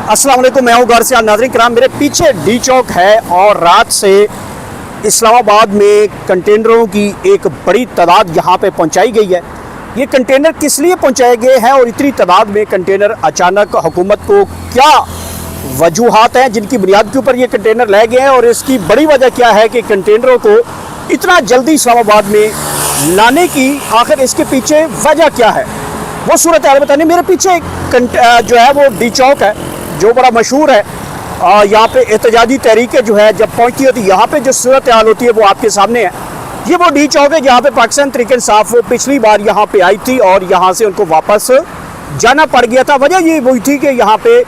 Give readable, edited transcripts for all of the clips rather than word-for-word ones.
अस्सलाम वालेकुम, मैं हूँ गौर से नाज़रीन किराम। मेरे पीछे डी चौक है और रात से इस्लामाबाद में कंटेनरों की एक बड़ी तादाद यहाँ पे पहुँचाई गई है। ये कंटेनर किस लिए पहुँचाए गए हैं और इतनी तादाद में कंटेनर अचानक हुकूमत को क्या वजूहात हैं जिनकी बुनियाद के ऊपर ये कंटेनर लाए गए हैं और इसकी बड़ी वजह क्या है कि कंटेनरों को इतना जल्दी इस्लामाबाद में लाने की आखिर इसके पीछे वजह क्या है, वो सूरत हाल बतानी। मेरे पीछे जो है वो डी चौक है जो बड़ा मशहूर है। यहाँ पे एहतजाजी तहरीकें जो है जब पहुँचती होती है, यहाँ पे जो सूरत हाल होती है वो आपके सामने है। ये वो डी चौक है जहाँ पे पाकिस्तान तहरीक इंसाफ पिछली बार यहाँ पे आई थी और यहाँ से उनको वापस जाना पड़ गया था। वजह ये वही थी कि यहाँ पे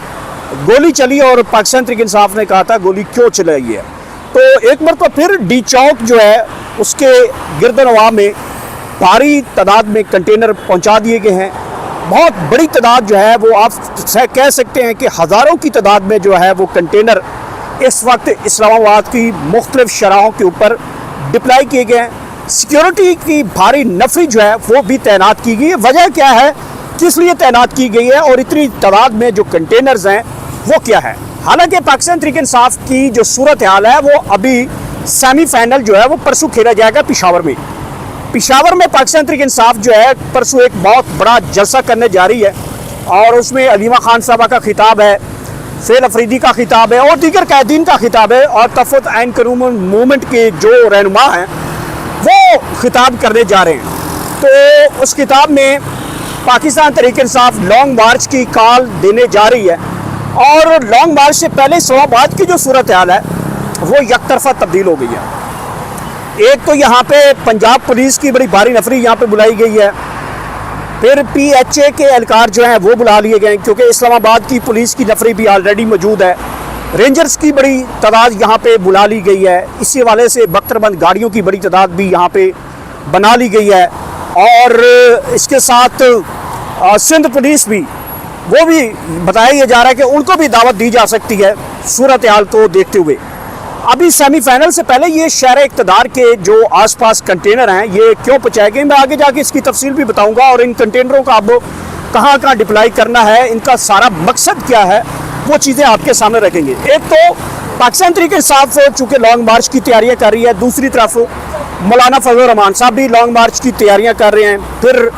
गोली चली और पाकिस्तान तहरीक इंसाफ ने कहा था गोली क्यों चलाई है। तो एक बार तो फिर डी चौक जो है उसके गिरदनवा में भारी तादाद में कंटेनर पहुँचा दिए गए हैं। बहुत बड़ी तादाद जो है वो आप कह सकते हैं कि हज़ारों की तादाद में जो है वो कंटेनर इस वक्त इस्लामाबाद की मुख्तलिफ शराहों के ऊपर डिप्लाई किए गए हैं। सिक्योरिटी की भारी नफरी जो है वो भी तैनात की गई है। वजह क्या है, किस लिए तैनात की गई है और इतनी तादाद में जो कंटेनर्स हैं वो क्या है। हालांकि पाकिस्तान तहरीक इंसाफ की जो सूरत हाल है वो अभी सेमीफाइनल जो है वो परसों खेला जाएगा पेशावर में। पेशावर में पाकिस्तान तहरीक इंसाफ जो है परसों एक बहुत बड़ा जलसा करने जा रही है और उसमें अलीमा खान साहबा का खिताब है, फैल अफरीदी का खिताब है और दीगर कैदीन का खिताब है और तफत ऐन करूम मूवमेंट के जो रहनुमा हैं वो खिताब करने जा रहे हैं। तो उस खिताब में पाकिस्तान तहरीक इंसाफ लॉन्ग मार्च की कॉल देने जा रही है और लॉन्ग मार्च से पहले इस्लामाबाद की जो सूरत हाल है वो एक तरफा तब्दील हो गई है। एक तो यहाँ पे पंजाब पुलिस की बड़ी भारी नफरी यहाँ पे बुलाई गई है, फिर PHA के एहलकार जो हैं वो बुला लिए गए क्योंकि इस्लामाबाद की पुलिस की नफरी भी ऑलरेडी मौजूद है। रेंजर्स की बड़ी तादाद यहाँ पे बुला ली गई है। इसी वाले से बख्तरबंद गाड़ियों की बड़ी तादाद भी यहाँ पे बना ली गई है और इसके साथ सिंध पुलिस भी वो भी बताया जा रहा है कि उनको भी दावत दी जा सकती है सूरत हाल को देखते हुए। अभी सेमीफाइनल से पहले ये शहर इक़्तिदार के जो आसपास कंटेनर हैं ये क्यों पहुँचाए गए, मैं आगे जाके इसकी तफसील भी बताऊंगा और इन कंटेनरों का अब कहाँ कहाँ डिप्लाई करना है, इनका सारा मकसद क्या है, वो चीज़ें आपके सामने रखेंगे। एक तो पाकिस्तान तहरीक इंसाफ चूँकि लॉन्ग मार्च की तैयारियाँ कर रही है, दूसरी तरफ मौलाना फजल रहमान साहब भी लॉन्ग मार्च की तैयारियाँ कर रहे हैं, फिर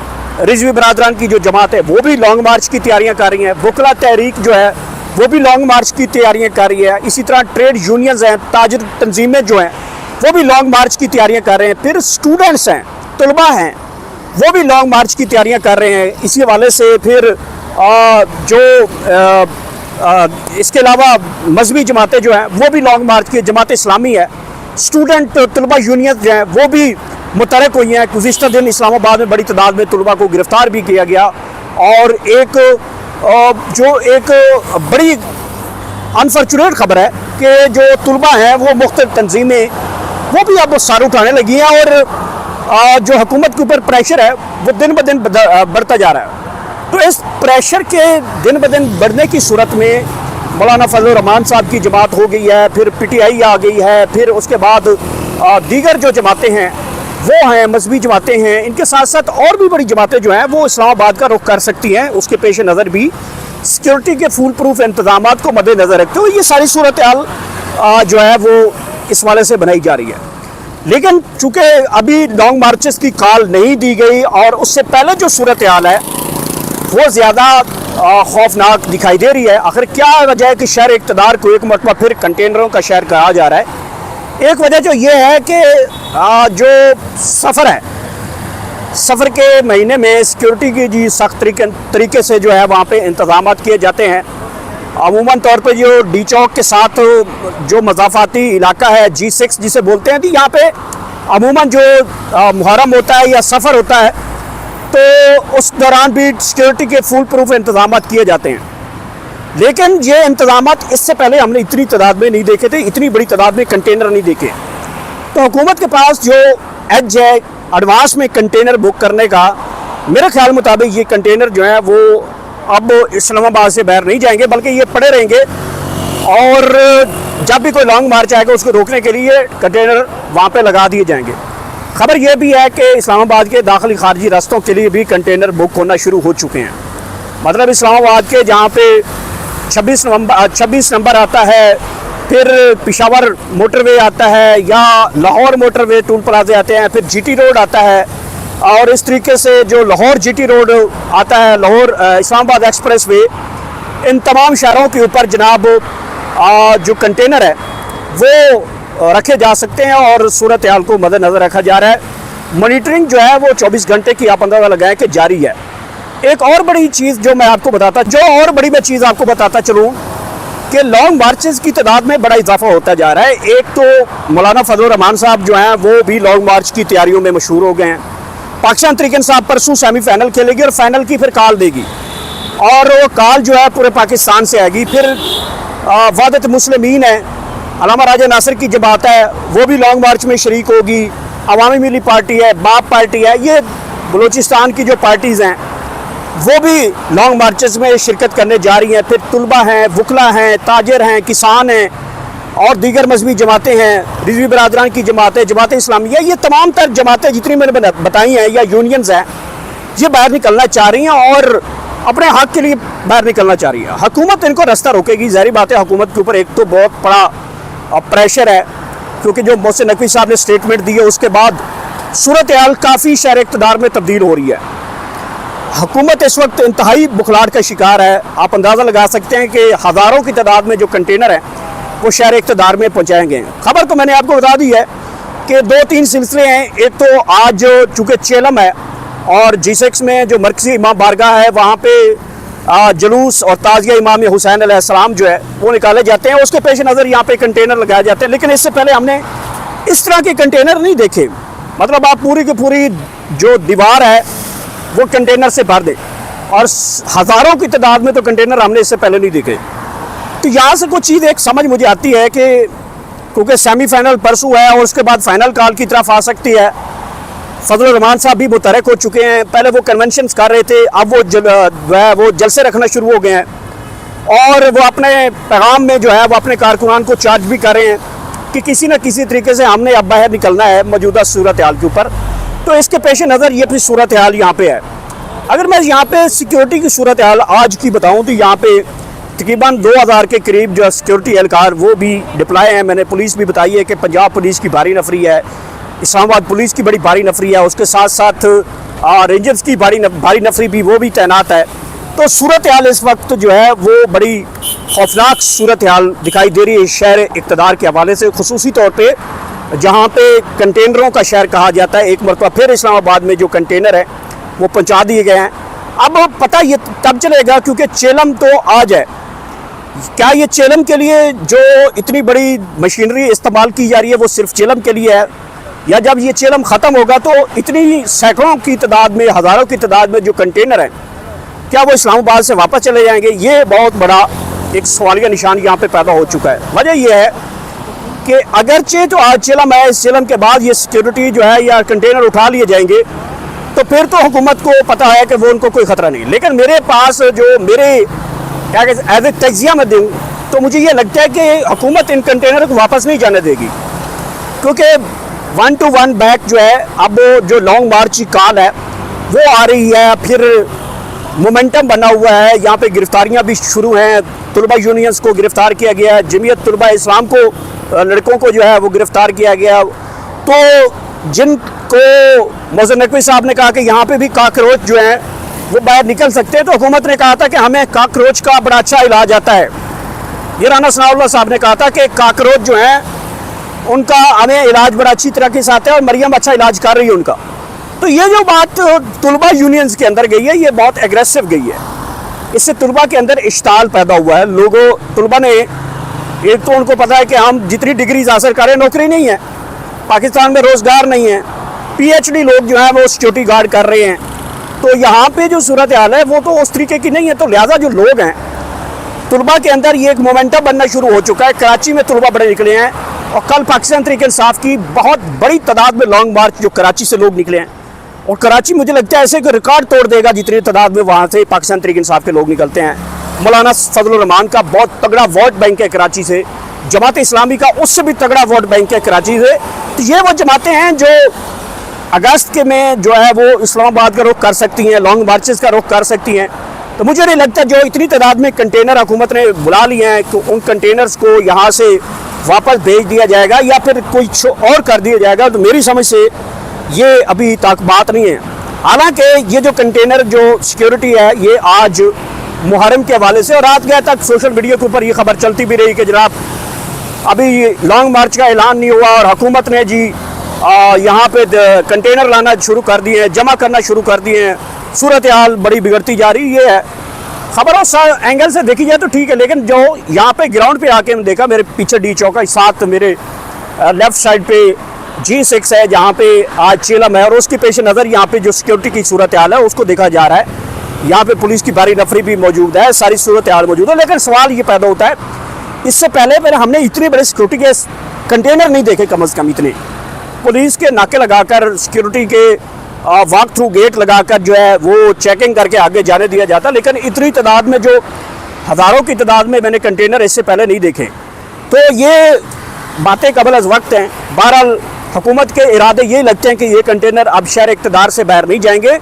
रिजवी बरादरान की जो जमात है वो भी लॉन्ग मार्च की तैयारियाँ कर रही हैं, वकला तहरीक जो है वो भी लॉन्ग मार्च की तैयारियां कर रही है। इसी तरह ट्रेड यूनियंस हैं, ताजिर तंजीमें जो हैं वो भी लॉन्ग मार्च की तैयारियां कर रहे हैं, फिर स्टूडेंट्स हैं, तलबा हैं वो भी लॉन्ग मार्च की तैयारियां कर रहे हैं। इसी हवाले से फिर इसके अलावा मजहबी जमातें जो हैं वो भी लॉन्ग मार्च की, जमात इस्लामी है, स्टूडेंट तलबा यूनियन जो हैं वो भी मुतहरक हुई हैं। गुज़िश्ता दिन इस्लामाबाद में बड़ी तादाद में तलबा को गिरफ़्तार भी किया गया और एक बड़ी अनफॉर्चुनेट ख़बर है कि जो तलबा हैं वो मुख्तलिफ तंजीमें वो भी अब सार उठाने लगी हैं और जो हुकूमत के ऊपर प्रेशर है वो दिन ब दिन बढ़ता जा रहा है। तो इस प्रेशर के दिन ब दिन बढ़ने की सूरत में मौलाना फजल रहमान साहब की जमात हो गई है, फिर PTI आ गई है, फिर उसके बाद दीगर जो जमातें हैं वो हैं, मजहबी जमातें हैं, इनके साथ साथ और भी बड़ी जमातें जो हैं वो इस्लामाबाद का रुख कर सकती हैं। उसके पेश नज़र भी सिक्योरिटी के फुल प्रूफ इंतजाम को मद्देनज़र रखते हुए ये सारी सूरत हाल जो है वो इस वाले से बनाई जा रही है। लेकिन चूँकि अभी लॉन्ग मार्चेस की कॉल नहीं दी गई और उससे पहले जो सूरत हाल है वो ज़्यादा खौफनाक दिखाई दे रही है। आखिर क्या वजह है कि शहर इक़्तिदार को एक मरतबा फिर कंटेनरों का शहर कहा जा रहा है। एक वजह जो ये है कि जो सफ़र है, सफ़र के महीने में सिक्योरिटी की जी सख्त तरीके से जो है वहाँ पे इंतज़ाम किए जाते हैं। अमूमन तौर पे जो डी चौक के साथ जो मज़ाफ़ाती इलाका है G6 जिसे बोलते हैं, यहाँ पे अमूमन जो मुहर्रम होता है या सफ़र होता है तो उस दौरान भी सिक्योरिटी के फुल प्रूफ इंतज़ाम किए जाते हैं। लेकिन ये इंतज़ाम इससे पहले हमने इतनी तादाद में नहीं देखे थे, इतनी बड़ी तादाद में कंटेनर नहीं देखे। तो हुकूमत के पास जो एज है एडवांस में कंटेनर बुक करने का, मेरे ख्याल मुताबिक ये कंटेनर जो है वो अब इस्लामाबाद से बाहर नहीं जाएंगे बल्कि ये पड़े रहेंगे और जब भी कोई लॉन्ग मार्च आएगा उसको रोकने के लिए कंटेनर वहाँ पे लगा दिए जाएंगे। खबर यह भी है कि इस्लामाबाद के दाखिली खारजी रास्तों के लिए भी कंटेनर बुक होना शुरू हो चुके हैं। मतलब इस्लामाबाद के जहाँ पे 26 नंबर आता है, फिर पिशावर मोटरवे आता है, या लाहौर मोटरवे टूल प्लाजे आते हैं, फिर जीटी रोड आता है, और इस तरीके से जो लाहौर जीटी रोड आता है, लाहौर इस्लामाबाद एक्सप्रेस वे, इन तमाम शहरों के ऊपर जनाब जो कंटेनर है वो रखे जा सकते हैं और सूरत हाल को मद्देनज़र रखा जा रहा है। मॉनिटरिंग जो है वो 24 घंटे की आप अंदाज़ा लगाएं कि जारी है। एक और बड़ी चीज़ जो मैं आपको बताता चलूँ कि लॉन्ग मार्चेस की तादाद में बड़ा इजाफा होता जा रहा है। एक तो मौलाना फजल रहमान साहब जो हैं वो भी लॉन्ग मार्च की तैयारियों में मशहूर हो गए हैं। पाकिस्तान तहरीक इंसाफ परसों सेमीफाइनल खेलेगी और फाइनल की फिर कॉल देगी, और वो कॉल जो है पूरे पाकिस्तान से आएगी। फिर वहदत मुस्लिमीन है, अल्लामा राजा नासिर की जमात है, वो भी लॉन्ग मार्च में शरीक होगी। अवामी मिली पार्टी है, बाप पार्टी है, ये बलूचिस्तान की जो पार्टीज़ हैं वो भी लॉन्ग मार्चेस में शिरकत करने जा रही हैं। फिर तुलबा हैं, वकला हैं, ताजर हैं, किसान हैं और दीगर मजहबी जमातें हैं, रिजवी बरादरान की जमातें, जमात इस्लामिया, ये तमाम तर जमातें जितनी मैंने बताई हैं या यूनियंस हैं, ये बाहर निकलना चाह रही हैं और अपने हक के लिए बाहर निकलना चाह रही है। हुकूमत इनको रास्ता रोकेगी, ज़ाहिर बात है। हुकूमत के ऊपर एक तो बहुत बड़ा प्रेशर है, क्योंकि जो मोहसिन नकवी साहब ने स्टेटमेंट दी है उसके बाद सूरत हाल काफ़ी शहर इक़्तिदार में तब्दील हो रही है। हुकूमत इस वक्त इंतहाई बुखलाहट का शिकार है। आप अंदाज़ा लगा सकते हैं कि हज़ारों की तादाद में जो कंटेनर हैं वो शहर इक़्तिदार में पहुँचाएँगे। खबर तो मैंने आपको बता दी है कि 2-3 सिलसिले हैं। एक तो आज चूँकि चेलम है और G6 में जो मरकज़ी इमाम बारगाह है वहाँ पे जुलूस और ताज़िया इमाम हुसैन अलैहिस्सलाम जो है वो निकाले जाते हैं। उसके पेश नज़र यहाँ पे कंटेनर लगाए जाते हैं, लेकिन इससे पहले हमने इस तरह के कंटेनर नहीं देखे। मतलब आप पूरी की पूरी जो दीवार है वो कंटेनर से भर दे, और हज़ारों की तादाद में तो कंटेनर हमने इससे पहले नहीं देखे। तो यहाँ से कुछ चीज़ एक समझ मुझे आती है कि क्योंकि सेमीफाइनल परसों है और उसके बाद फाइनल कॉल की तरफ आ सकती है। फजल रहमान साहब भी मुतहरक हो चुके हैं, पहले वो कन्वेंशन कर रहे थे, अब वो जलसे रखना शुरू हो गए हैं और वो अपने पैगाम में जो है वो अपने कारकुनान को चार्ज भी कर रहे हैं कि किसी न किसी तरीके से हमने अब बाहर निकलना है मौजूदा सूरत हाल के ऊपर। तो इसके पेश नज़र ये भी सूरत हाल यहाँ पे है। अगर मैं यहाँ पे सिक्योरिटी की सूरत हाल आज की बताऊँ तो यहाँ पे तकरीबन 2000 के करीब जो सिक्योरिटी एहलकार वो भी डिप्लॉय हैं। मैंने पुलिस भी बताई है कि पंजाब पुलिस की भारी नफरी है, इस्लामाबाद पुलिस की बड़ी भारी नफरी है, उसके साथ साथ रेंजर्स की भारी नफरी भी वो भी तैनात है। तो सूरत हाल इस वक्त जो है वो बड़ी खौफनाक सूरत हाल दिखाई दे रही है शहर इक़्तिदार के हवाले से, खुसूसी तौर पे जहाँ पे कंटेनरों का शहर कहा जाता है। एक मरतबा फिर इस्लामाबाद में जो कंटेनर है वो पहुँचा दिए गए हैं। अब पता ये तब चलेगा क्योंकि चेलम तो आज है। क्या ये चेलम के लिए जो इतनी बड़ी मशीनरी इस्तेमाल की जा रही है वो सिर्फ चेलम के लिए है, या जब ये चेलम ख़त्म होगा तो इतनी सैकड़ों की तादाद में, हज़ारों की तादाद में जो कंटेनर हैं क्या वो इस्लामाबाद से वापस चले जाएंगे? ये बहुत बड़ा एक सवालिया निशान यहाँ पे पैदा हो चुका है। वजह यह है कि अगरचे तो आज चेलम है, इस चेलम के बाद ये सिक्योरिटी जो है या कंटेनर उठा लिए जाएंगे तो फिर तो हुकूमत को पता है कि वो उनको कोई ख़तरा नहीं। लेकिन मेरे पास जो मेरे क्या कहते एज ए तजिया में दूँ तो मुझे ये लगता है कि हुकूमत इन कंटेनर को वापस नहीं जाने देगी, क्योंकि 1 to 1 बैक जो है अब जो लॉन्ग मार्च की कॉल है वो आ रही है, फिर मोमेंटम बना हुआ है। यहाँ पे गिरफ्तारियाँ भी शुरू हैं, तुलबा यूनियंस को गिरफ़्तार किया गया है, जमीयत तुलबा इस्लाम को लड़कों को जो है वो गिरफ़्तार किया गया। तो जिनको मोहसिन नकवी साहब ने कहा कि यहाँ पे भी काकरोच जो हैं वो बाहर निकल सकते हैं, तो हुकूमत ने कहा था कि हमें काकरोच का बड़ा अच्छा इलाज आता है। ये राना सनाउल्लाह साहब ने कहा था कि काकरोच जो हैं उनका हमें इलाज बड़ा अच्छी तरह के साथ है और मरियम अच्छा इलाज कर रही है उनका। तो ये जो बात तुलबा यूनियंस के अंदर गई है ये बहुत एग्रेसिव गई है। इससे तुलबा के अंदर इश्ताल पैदा हुआ है। लोगों तुलबा ने एक तो उनको पता है कि हम जितनी डिग्रीज हासिल करें नौकरी नहीं है, पाकिस्तान में रोज़गार नहीं है, PhD लोग जो हैं वो सिक्योरिटी गार्ड कर रहे हैं। तो यहाँ पे जो सूरत हाल है वो तो उस तरीके की नहीं है। तो लिहाजा जो लोग हैं तुलबा के अंदर ये एक मोमेंटम बनना शुरू हो चुका है। कराची में तुलबा बड़े निकले हैं और कल पाकिस्तान तहरीक इंसाफ की बहुत बड़ी तादाद में लॉन्ग मार्च जो कराची से लोग निकले हैं, और कराची मुझे लगता है ऐसे कि रिकॉर्ड तोड़ देगा जितनी तादाद में वहाँ से पाकिस्तान तहरीक इंसाफ के लोग निकलते हैं। मौलाना फजल रहमान का बहुत तगड़ा वोट बैंक है कराची से, जमात इस्लामी का उससे भी तगड़ा वोट बैंक है कराची से। तो ये वो जमातें हैं जो अगस्त के में जो है वो इस्लामाबाद का रुख कर सकती हैं, लॉन्ग मार्चेस का रुख कर सकती हैं। तो मुझे नहीं लगता जो इतनी तादाद में कंटेनर हुकूमत ने बुला लिए हैं तो उन कंटेनर्स को यहाँ से वापस भेज दिया जाएगा या फिर कुछ और कर दिया जाएगा। तो मेरी समझ से ये अभी तक बात नहीं है। हालांकि ये जो कंटेनर जो सिक्योरिटी है ये आज मुहर्रम के हवाले से और रात गए तक सोशल मीडिया के ऊपर ये खबर चलती भी रही कि जनाब अभी लॉन्ग मार्च का ऐलान नहीं हुआ और हुकूमत ने जी यहाँ पे कंटेनर लाना शुरू कर दिए हैं, जमा करना शुरू कर दिए हैं, सूरत हाल बड़ी बिगड़ती जा रही है। खबरों से एंगल से देखी जाए तो ठीक है, लेकिन जो यहाँ पे ग्राउंड पे आके मैंने देखा, मेरे पीछे डी चौक है, साथ मेरे लेफ़्ट साइड पे G6 है जहाँ पे आज चेलम है और उसके पेश नज़र यहाँ पे जो सिक्योरिटी की सूरत हाल है उसको देखा जा रहा है। यहाँ पे पुलिस की भारी नफरी भी मौजूद है, सारी सूरत हाल मौजूद है। लेकिन सवाल ये पैदा होता है, इससे पहले फिर हमने इतने बड़े सिक्योरिटी के कंटेनर नहीं देखे, कम अज़ कम इतने पुलिस के नाके लगाकर सिक्योरिटी के वॉक थ्रू गेट लगाकर जो है वो चेकिंग करके आगे जाने दिया जाता। लेकिन इतनी तादाद में जो हज़ारों की तादाद में मैंने कंटेनर इससे पहले नहीं देखे। तो ये बातें कबल अज़ वक्त हैं। बहरहाल हुकूमत के इरादे ये लगते हैं कि ये कंटेनर अब शहर इक़्तिदार से बाहर नहीं जाएंगे,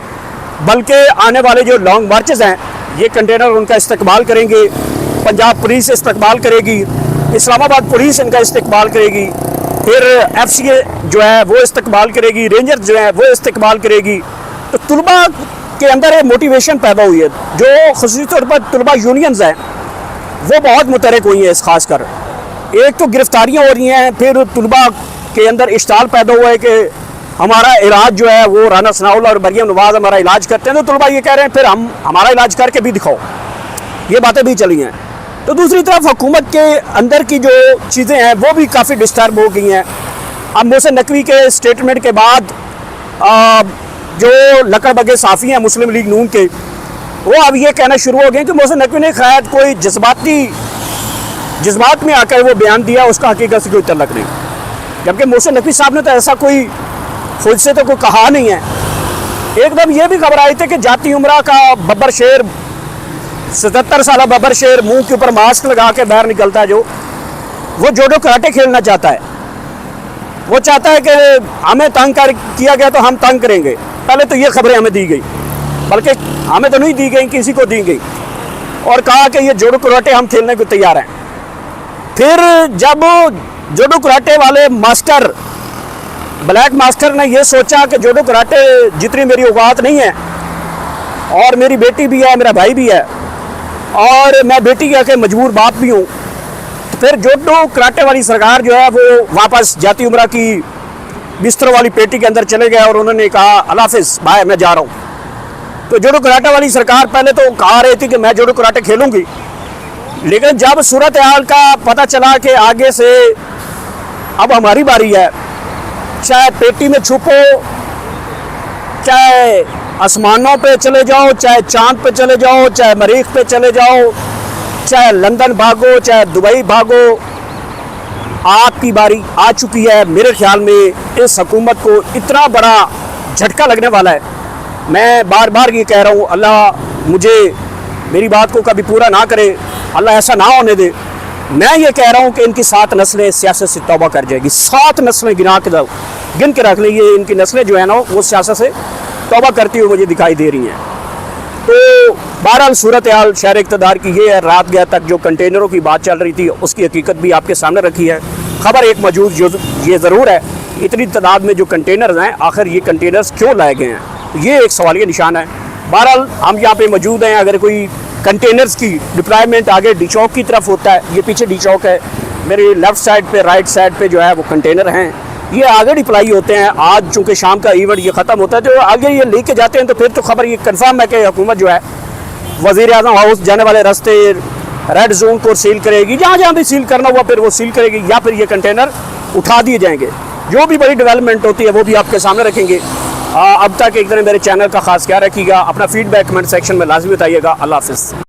बल्कि आने वाले जो लॉन्ग मार्चेज़ हैं ये कंटेनर उनका इस्तकबाल करेंगे। पंजाब पुलिस इस्तकबाल करेगी, इस्लामाबाद पुलिस इनका इस्तकबाल करेगी, फिर FCA जो है वो इस्तकबाल करेगी, रेंजर्स जो है वो इस्तकबाल करेगी। तो तलबा के अंदर एक मोटिवेशन पैदा हुई है। जो ख़ुसूसी तौर पर तलबा यूनियंस हैं वो बहुत मुतहरिक हुई हैं। इस खास कर एक तो गिरफ्तारियाँ हो रही हैं, फिर तलबा के अंदर इश्ताल पैदा हुआ है कि हमारा इलाज जो है वो राना सनाउल्लाह और मरियम नवाज़ हमारा इलाज करते हैं। तो तलबा ये कह रहे हैं फिर हमारा इलाज करके भी दिखाओ, ये बातें भी चली हैं। तो दूसरी तरफ हुकूमत के अंदर की जो चीज़ें हैं वो भी काफ़ी डिस्टर्ब हो गई हैं। अब मोहसिन नकवी के स्टेटमेंट के बाद जो लकड़बगे साफ़ी हैं मुस्लिम लीग नून के, वो अब ये कहना शुरू हो गए कि मोहसिन नकवी ने शायद कोई जज्बात में आकर वो बयान दिया, उसका हकीकत से कोई तल्लक नहीं। जबकि मोहसिन नकवी साहब ने तो ऐसा कोई खुद से तो कोई कहा नहीं है। एकदम ये भी खबर आई थी कि जाती उम्रा का बब्बर शेर, 77 साल बब्बर शेर मुंह के ऊपर मास्क लगा के बाहर निकलता है, जो वो जोडो कराटे खेलना चाहता है। वो चाहता है कि हमें तंग किया गया तो हम तंग करेंगे। पहले तो ये खबरें हमें दी गई, बल्कि हमें तो नहीं दी गई, किसी को दी गई, और कहा कि ये जोडो कराटे हम खेलने को तैयार हैं। फिर जब जोडो कराटे वाले मास्टर, ब्लैक मास्टर ने ये सोचा कि जोडो कराटे जितनी मेरी औकात नहीं है, और मेरी बेटी भी है, मेरा भाई भी है, और मैं बेटी के मजबूर बाप भी हूँ, तो फिर जोडो कराटे वाली सरकार जो है वो वापस जाती उम्रा की बिस्तर वाली पेटी के अंदर चले गए और उन्होंने कहा अल्लाह हाफिज़ भाई मैं जा रहा हूँ। तो जोडो कराटे वाली सरकार पहले तो कहा रही थी कि मैं जोडो कराटे खेलूँगी, लेकिन जब सूरत हाल का पता चला कि आगे से अब हमारी बारी है, चाहे पेटी में छुपो, चाहे आसमानों पे चले जाओ, चाहे चांद पे चले जाओ, चाहे मरीख पे चले जाओ, चाहे लंदन भागो, चाहे दुबई भागो, आपकी बारी आ चुकी है। मेरे ख्याल में इस हुकूमत को इतना बड़ा झटका लगने वाला है। मैं बार बार ये कह रहा हूँ, अल्लाह मुझे मेरी बात को कभी पूरा ना करे, अल्लाह ऐसा ना होने दे। मैं ये कह रहा हूँ कि इनकी 7 नस्लें सियासत से तौबा कर जाएगी। 7 नस्लें गिन के रख लीजिए, इनकी नस्लें जो है ना वो सियासत से तौबा करती हुई मुझे दिखाई दे रही हैं। तो बहरहाल सूरत हाल शहर इक़्तिदार की ये है। रात गया तक जो कंटेनरों की बात चल रही थी उसकी हकीकत भी आपके सामने रखी है। खबर एक मौजूद ये ज़रूर है, इतनी तादाद में जो कंटेनर्स हैं, आखिर ये कंटेनर्स क्यों लाए गए हैं, ये एक सवालिया निशान है। बहरहाल हम यहाँ पे मौजूद हैं। अगर कोई कंटेनर्स की डिप्लॉयमेंट आगे डी चौक की तरफ होता है, ये पीछे डी चौक है, मेरे लेफ़्ट साइड पे राइट साइड पे जो है वो कंटेनर हैं, ये आगे डिप्लाई होते हैं। आज चूँकि शाम का इवेंट ये ख़त्म होता है तो आगे ये लेके जाते हैं, तो फिर तो खबर ये कन्फर्म है कि हुकूमत जो है वज़ीर-ए-आज़म हाउस जाने वाले रास्ते रेड जोन को सील करेगी, जहाँ जहाँ भी सील करना हुआ फिर वो सील करेगी, या फिर ये कंटेनर उठा दिए जाएंगे। जो भी बड़ी डेवलपमेंट होती है वो भी आपके सामने रखेंगे। अब तक एक दिन मेरे चैनल का खास ख्याल रखिएगा। अपना फीडबैक कमेंट सेक्शन में लाजमी बताइएगा। अल्लाह हाफ़िज़।